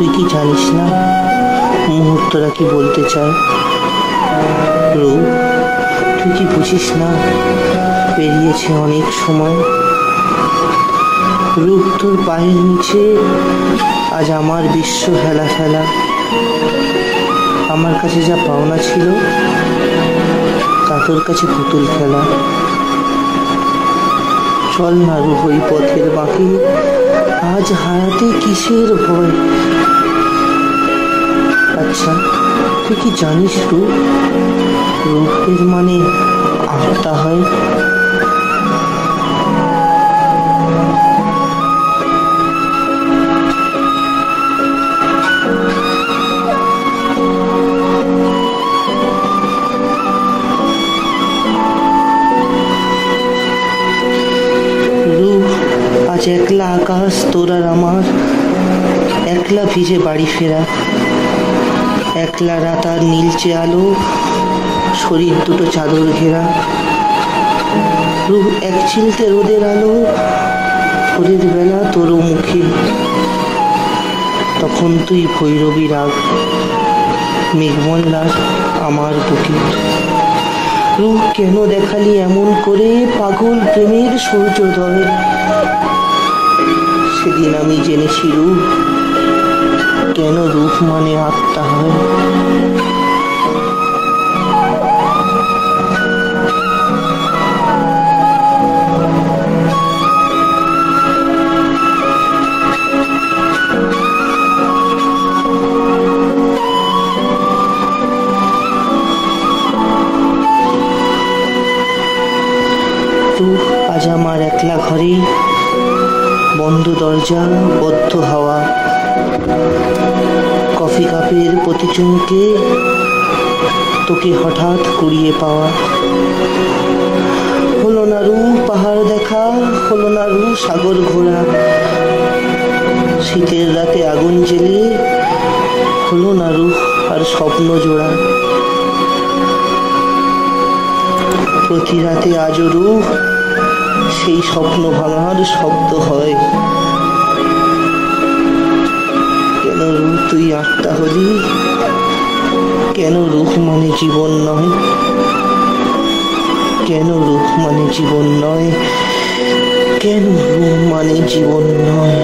তুই কি জানিস না মুহূর্তরা কি বলতে চায়? রূপ, তুই কি বুঝিস না পেরিয়েছে অনেক সময়? রূপ, তোর পায়ের নিচে আজ আমার বিশ্ব হেলা ফেলা। আমার কাছে যা পাওনা ছিল তা তোর কাছে পুতুল খেলা। চল না রূপ, ওই পথের বাঁকে আজ হারাতে কিসের ভয়? আচ্ছা, তুই কি জানিস রূপ, রূপের মানে আত্মা হয়? আজ একলা আকাশ তোর আর আমার, একলা ভিজে বাড়ি ফেরা, একলা রাত আর নীলচে আলো, শরীর দুটো চাদর ঘেরা। রূপ, এক চিলতে রোদের আলো, ভোরের বেলা তোর মুখে, তখন তুই ভৈরবী রাগ, মেঘমল্লার আমার বুকে। রূপ, কেন দেখালি এমন করে পাগল প্রেমের সূর্যোদয়? সেদিন আমি জেনেছি রূপ, কেন রূপ মানে আত্মা হয়। রূপ, আজ আমার একলা ঘরে, বন্ধ দরজা, বদ্ধ হাওয়া, কফি কাপের প্রতি চুমুকে তোকে হঠাৎ কুড়িয়ে পাওয়া। হলো না রূপ পাহাড় দেখা, হলো না রূপ সাগর ঘোরা, শীতের রাতে আগুন জেলে হলো না রূপ আর স্বপ্ন জোড়া। প্রতি রাতে আজও রূপ সেই স্বপ্ন ভাঙার শব্দ হয়। কেন রূপ তুই আত্মা হলি? কেন রূপ মানে জীবন নয়? কেন রূপ মানে জীবন নয়? কেন রূপ মানে জীবন নয়?